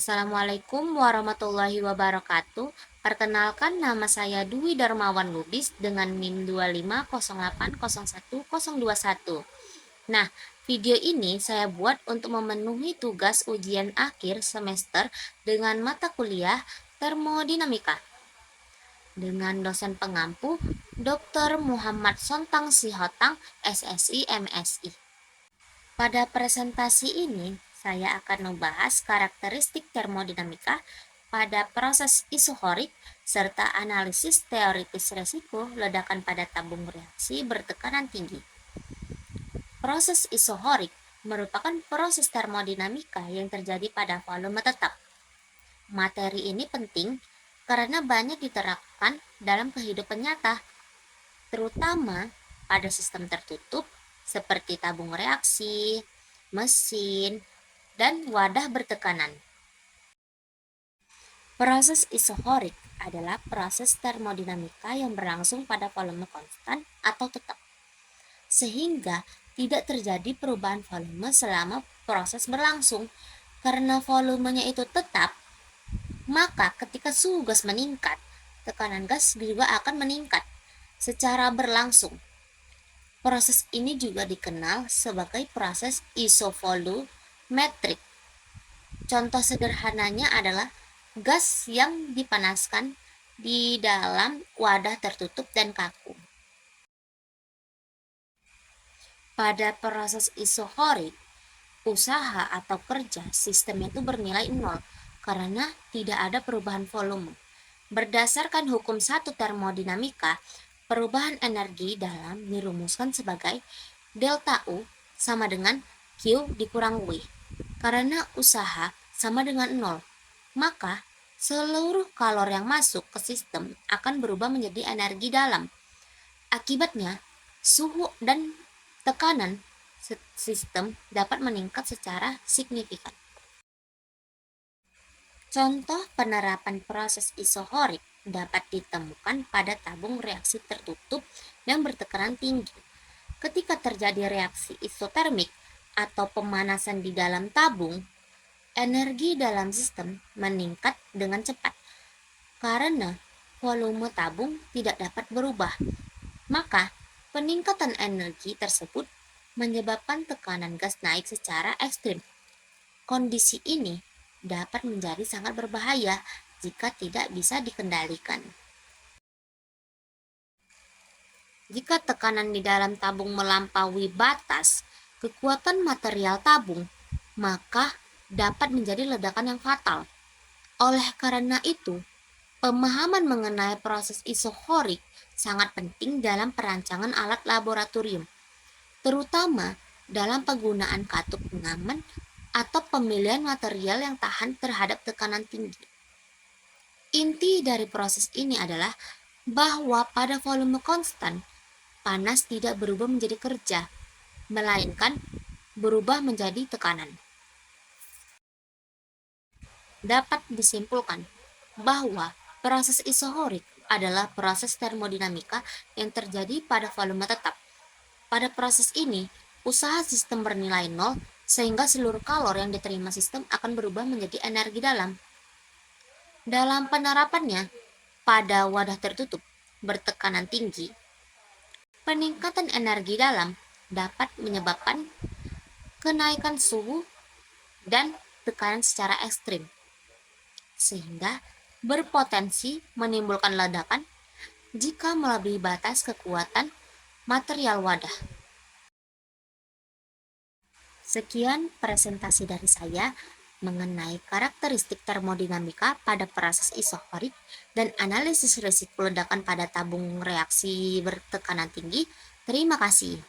Assalamualaikum warahmatullahi wabarakatuh. Perkenalkan, nama saya Dwi Darmawan Lubis dengan NIM 250801021. Nah, video ini saya buat untuk memenuhi tugas ujian akhir semester dengan mata kuliah termodinamika dengan dosen pengampu Dr. Muhammad Sontang Sihotang, SSI MSI. Pada presentasi ini, saya akan membahas karakteristik termodinamika pada proses isohorik serta analisis teoritis resiko ledakan pada tabung reaksi bertekanan tinggi. Proses isohorik merupakan proses termodinamika yang terjadi pada volume tetap. Materi ini penting karena banyak diterapkan dalam kehidupan nyata, terutama pada sistem tertutup seperti tabung reaksi, mesin, dan wadah bertekanan. Proses isohorik adalah proses termodinamika yang berlangsung pada volume konstan atau tetap, sehingga tidak terjadi perubahan volume selama proses berlangsung. Karena volumenya itu tetap, maka ketika suhu gas meningkat, tekanan gas juga akan meningkat secara berlangsung. Proses ini juga dikenal sebagai proses isovolumetrik. Contoh sederhananya adalah gas yang dipanaskan di dalam wadah tertutup dan kaku. Pada proses isohorik, usaha atau kerja sistem itu bernilai nol karena tidak ada perubahan volume. Berdasarkan hukum 1 termodinamika, perubahan energi dalam dirumuskan sebagai delta U sama dengan Q dikurang W. Karena usaha sama dengan 0, maka seluruh kalor yang masuk ke sistem akan berubah menjadi energi dalam. Akibatnya, suhu dan tekanan sistem dapat meningkat secara signifikan. Contoh penerapan proses isohorik dapat ditemukan pada tabung reaksi tertutup yang bertekanan tinggi. Ketika terjadi reaksi isotermik atau pemanasan di dalam tabung, energi dalam sistem meningkat dengan cepat karena volume tabung tidak dapat berubah. Maka, peningkatan energi tersebut menyebabkan tekanan gas naik secara ekstrim. Kondisi ini dapat menjadi sangat berbahaya jika tidak bisa dikendalikan. Jika tekanan di dalam tabung melampaui batas kekuatan material tabung, maka dapat menjadi ledakan yang fatal. Oleh karena itu, pemahaman mengenai proses isohorik sangat penting dalam perancangan alat laboratorium, terutama dalam penggunaan katup pengaman atau pemilihan material yang tahan terhadap tekanan tinggi. Inti dari proses ini adalah bahwa pada volume konstan, panas tidak berubah menjadi kerja, melainkan berubah menjadi tekanan. Dapat disimpulkan bahwa proses isohorik adalah proses termodinamika yang terjadi pada volume tetap. Pada proses ini, usaha sistem bernilai nol sehingga seluruh kalor yang diterima sistem akan berubah menjadi energi dalam. Dalam penerapannya, pada wadah tertutup bertekanan tinggi, peningkatan energi dalam dapat menyebabkan kenaikan suhu dan tekanan secara ekstrim, sehingga berpotensi menimbulkan ledakan jika melebihi batas kekuatan material wadah. Sekian presentasi dari saya mengenai karakteristik termodinamika pada proses isohorik dan analisis risiko ledakan pada tabung reaksi bertekanan tinggi. Terima kasih.